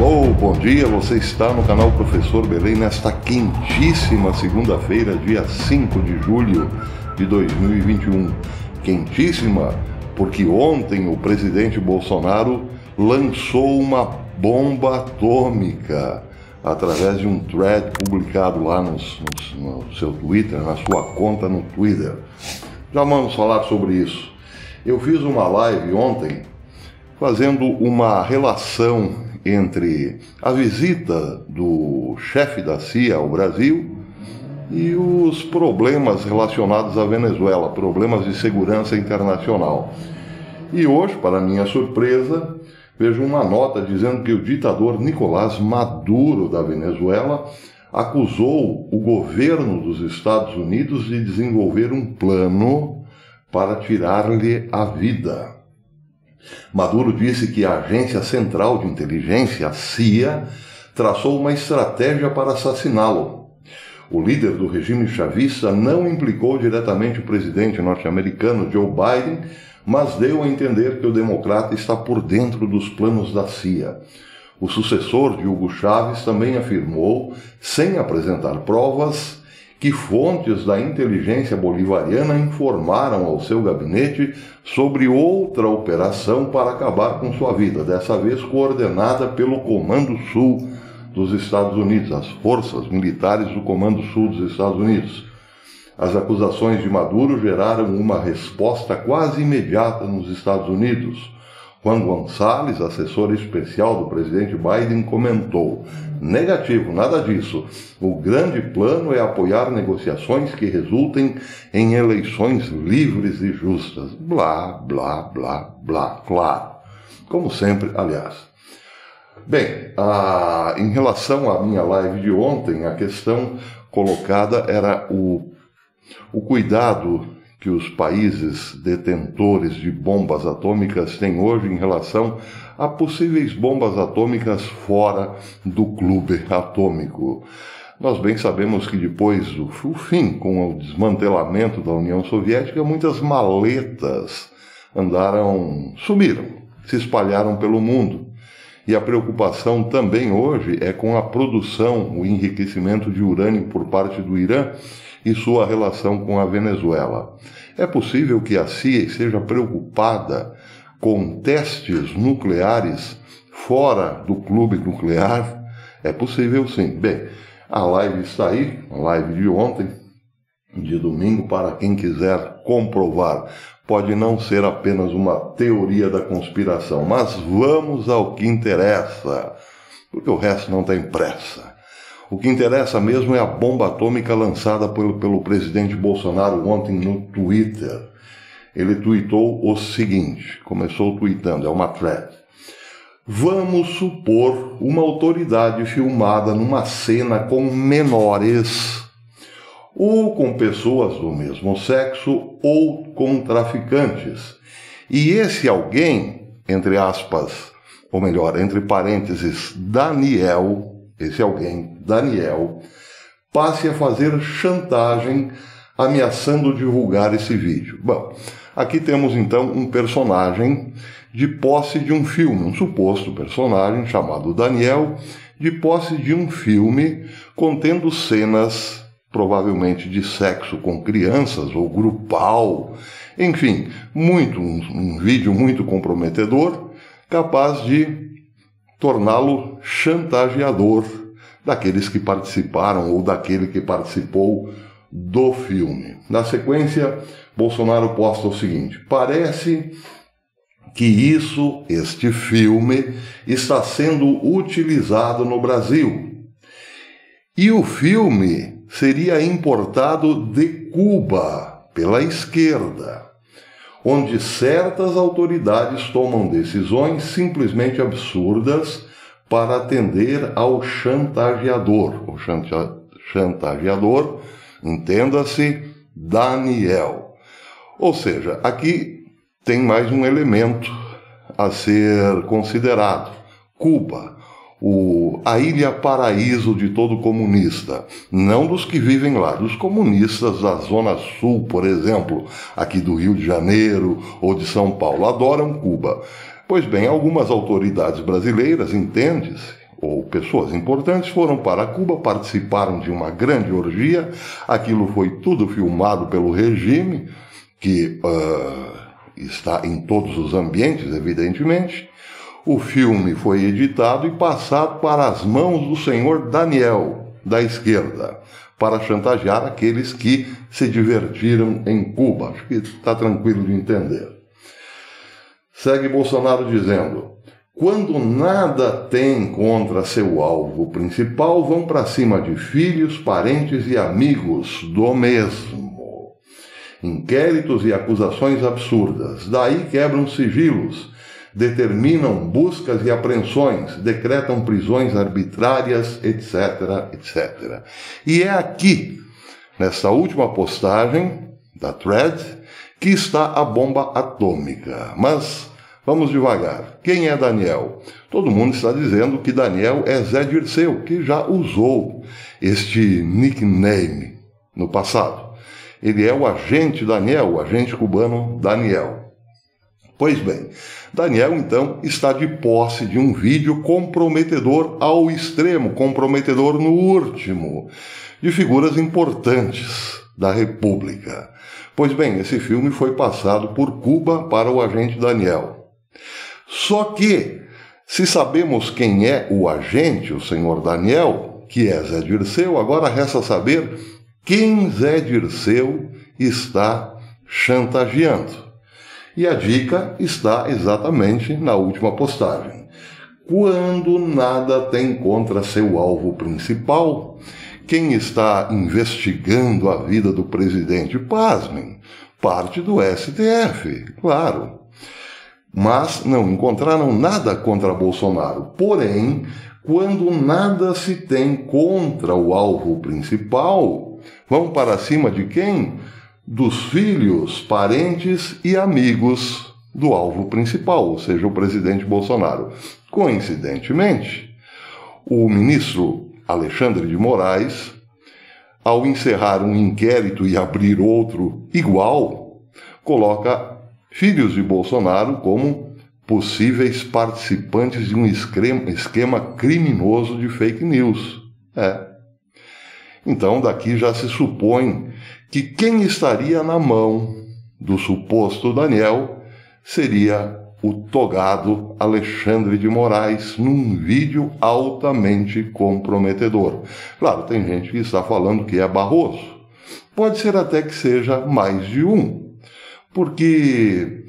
Alô, bom dia, você está no canal Professor Belém nesta quentíssima segunda-feira, dia 5 de julho de 2021. Quentíssima porque ontem o presidente Bolsonaro lançou uma bomba atômica através de um thread publicado lá no seu Twitter, na sua conta no Twitter. Já vamos falar sobre isso. Eu fiz uma live ontem fazendo uma relação entre a visita do chefe da CIA ao Brasil e os problemas relacionados à Venezuela, problemas de segurança internacional. E hoje, para minha surpresa, vejo uma nota dizendo que o ditador Nicolás Maduro da Venezuela acusou o governo dos Estados Unidos de desenvolver um plano para tirar-lhe a vida. Maduro disse que a Agência Central de Inteligência, a CIA, traçou uma estratégia para assassiná-lo. O líder do regime chavista não implicou diretamente o presidente norte-americano Joe Biden, mas deu a entender que o democrata está por dentro dos planos da CIA. O sucessor de Hugo Chávez também afirmou, sem apresentar provas, que fontes da inteligência bolivariana informaram ao seu gabinete sobre outra operação para acabar com sua vida, dessa vez coordenada pelo Comando Sul dos Estados Unidos, as forças militares do Comando Sul dos Estados Unidos. As acusações de Maduro geraram uma resposta quase imediata nos Estados Unidos. Juan González, assessor especial do presidente Biden, comentou: negativo, nada disso. O grande plano é apoiar negociações que resultem em eleições livres e justas. Blá, blá, blá, blá, claro. Como sempre, aliás. Bem, em relação à minha live de ontem, a questão colocada era o cuidado que os países detentores de bombas atômicas têm hoje em relação a possíveis bombas atômicas fora do clube atômico. Nós bem sabemos que depois do fim, com o desmantelamento da União Soviética, muitas maletas sumiram, se espalharam pelo mundo. E a preocupação também hoje é com a produção, o enriquecimento de urânio por parte do Irã e sua relação com a Venezuela. É possível que a CIA esteja preocupada com testes nucleares fora do clube nuclear? É possível sim. Bem, a live está aí, a live de ontem, de domingo, para quem quiser comprovar. Pode não ser apenas uma teoria da conspiração, mas vamos ao que interessa, porque o resto não tem pressa. O que interessa mesmo é a bomba atômica lançada pelo presidente Bolsonaro ontem no Twitter. Ele tweetou o seguinte, começou tweetando, é uma thread. Vamos supor uma autoridade filmada numa cena com menores, ou com pessoas do mesmo sexo, ou com traficantes. E esse alguém, entre aspas, ou melhor, entre parênteses, Daniel, esse alguém, Daniel, passe a fazer chantagem ameaçando divulgar esse vídeo. Bom, aqui temos então um personagem de posse de um filme, um suposto personagem chamado Daniel, de posse de um filme contendo cenas provavelmente de sexo com crianças ou grupal, enfim, um vídeo muito comprometedor, capaz de torná-lo chantageador daqueles que participaram ou daquele que participou do filme. Na sequência, Bolsonaro posta o seguinte: parece que este filme, está sendo utilizado no Brasil. E o filme seria importado de Cuba, pela esquerda, onde certas autoridades tomam decisões simplesmente absurdas para atender ao chantageador. O chantageador, entenda-se, Daniel. Ou seja, aqui tem mais um elemento a ser considerado. Cuba, a ilha paraíso de todo comunista, não dos que vivem lá, dos comunistas da Zona Sul, por exemplo, aqui do Rio de Janeiro ou de São Paulo, adoram Cuba. Pois bem, algumas autoridades brasileiras, entende-se, ou pessoas importantes foram para Cuba, participaram de uma grande orgia. Aquilo foi tudo filmado pelo regime, que está em todos os ambientes, evidentemente. O filme foi editado e passado para as mãos do senhor Daniel, da esquerda, para chantagear aqueles que se divertiram em Cuba. Acho que está tranquilo de entender. Segue Bolsonaro dizendo: quando nada tem contra seu alvo principal, vão para cima de filhos, parentes e amigos do mesmo. Inquéritos e acusações absurdas, daí quebram sigilos, determinam buscas e apreensões, decretam prisões arbitrárias, etc., etc. E é aqui, nesta última postagem da Thread, que está a bomba atômica. Mas vamos devagar. Quem é Daniel? Todo mundo está dizendo que Daniel é Zé Dirceu, que já usou este nickname no passado. Ele é o agente Daniel, o agente cubano Daniel. Pois bem, Daniel então está de posse de um vídeo comprometedor ao extremo, comprometedor no último, de figuras importantes da República. Pois bem, esse filme foi passado por Cuba para o agente Daniel. Só que, se sabemos quem é o agente, o senhor Daniel, que é Zé Dirceu, agora resta saber quem Zé Dirceu está chantageando. E a dica está exatamente na última postagem. Quando nada tem contra seu alvo principal, quem está investigando a vida do presidente, pasmem, parte do STF, claro. Mas não encontraram nada contra Bolsonaro. Porém, quando nada se tem contra o alvo principal, vão para cima de quem? Dos filhos, parentes e amigos do alvo principal, ou seja, o presidente Bolsonaro. Coincidentemente, o ministro Alexandre de Moraes, ao encerrar um inquérito e abrir outro igual, coloca filhos de Bolsonaro como possíveis participantes de um esquema criminoso de fake news. Então, daqui já se supõe que quem estaria na mão do suposto Daniel seria o togado Alexandre de Moraes, num vídeo altamente comprometedor. Claro, tem gente que está falando que é Barroso. Pode ser até que seja mais de um, porque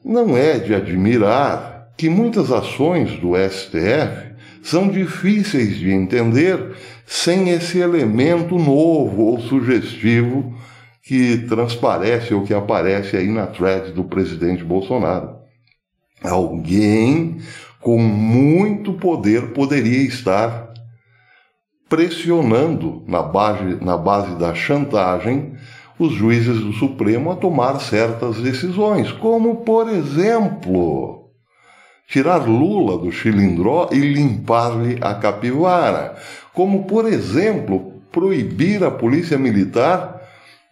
não é de admirar que muitas ações do STF são difíceis de entender sem esse elemento novo ou sugestivo que transparece ou que aparece aí na thread do presidente Bolsonaro. Alguém com muito poder poderia estar pressionando na base da chantagem os juízes do Supremo a tomar certas decisões, como, por exemplo, tirar Lula do chilindró e limpar-lhe a capivara, como, por exemplo, proibir a polícia militar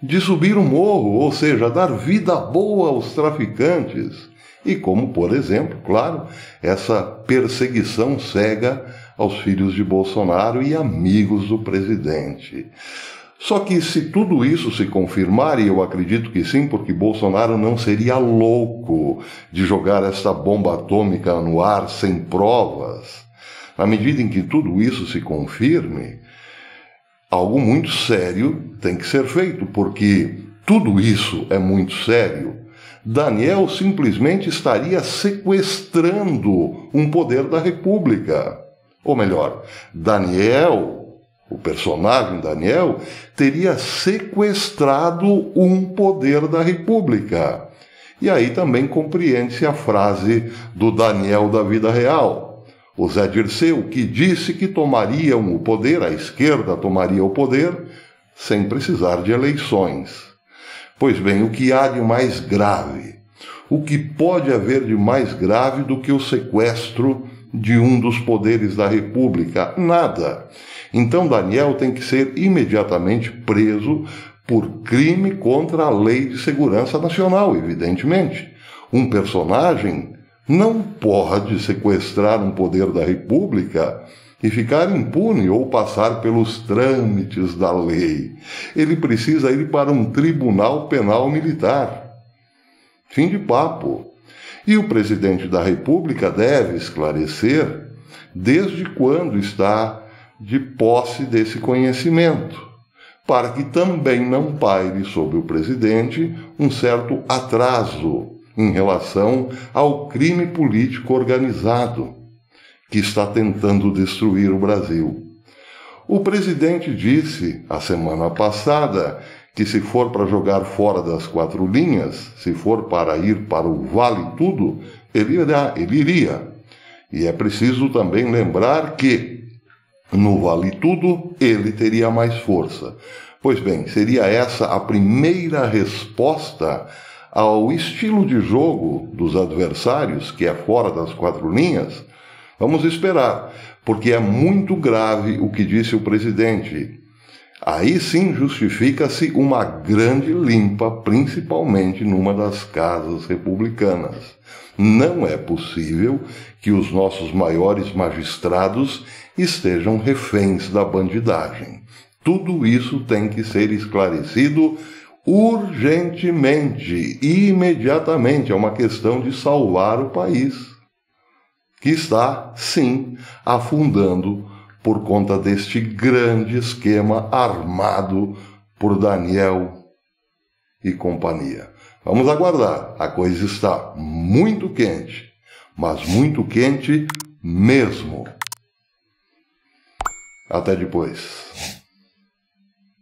de subir o morro, ou seja, dar vida boa aos traficantes, e como, por exemplo, claro, essa perseguição cega aos filhos de Bolsonaro e amigos do presidente. Só que se tudo isso se confirmar, e eu acredito que sim, porque Bolsonaro não seria louco de jogar esta bomba atômica no ar sem provas, na medida em que tudo isso se confirme, algo muito sério tem que ser feito, porque tudo isso é muito sério. Daniel simplesmente estaria sequestrando um poder da República. Ou melhor, Daniel, o personagem Daniel, teria sequestrado um poder da República. E aí também compreende-se a frase do Daniel da vida real. O Zé Dirceu, que disse que tomariam o poder, a esquerda tomaria o poder, sem precisar de eleições. Pois bem, o que há de mais grave? O que pode haver de mais grave do que o sequestro de um dos poderes da República? Nada. Então Daniel tem que ser imediatamente preso por crime contra a Lei de Segurança Nacional, evidentemente. Um personagem não pode sequestrar um poder da República e ficar impune ou passar pelos trâmites da lei. Ele precisa ir para um tribunal penal militar. Fim de papo. E o presidente da República deve esclarecer desde quando está de posse desse conhecimento, para que também não paire sobre o presidente um certo atraso em relação ao crime político organizado que está tentando destruir o Brasil. O presidente disse, a semana passada, que se for para jogar fora das 4 linhas, se for para ir para o vale tudo, ele iria. E é preciso também lembrar que, no vale tudo, ele teria mais força. Pois bem, seria essa a primeira resposta ao estilo de jogo dos adversários, que é fora das 4 linhas? Vamos esperar, porque é muito grave o que disse o presidente. Aí sim justifica-se uma grande limpa, principalmente numa das casas republicanas. Não é possível que os nossos maiores magistrados estejam reféns da bandidagem. Tudo isso tem que ser esclarecido urgentemente, imediatamente. É uma questão de salvar o país, que está, sim, afundando por conta deste grande esquema armado por Daniel e companhia. Vamos aguardar. A coisa está muito quente, mas muito quente mesmo. Até depois.